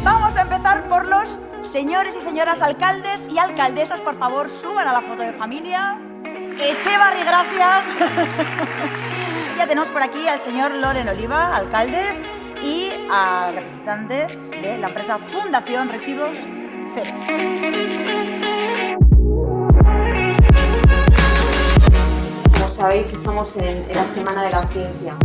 Vamos a empezar por los señores y señoras alcaldes y alcaldesas. Por favor, suban a la foto de familia. Echevarri, gracias. Ya tenemos por aquí al señor Loren Oliva, alcalde, y al representante de la empresa Fundación Residuos Cero. Como sabéis, estamos en la Semana de la Ciencia.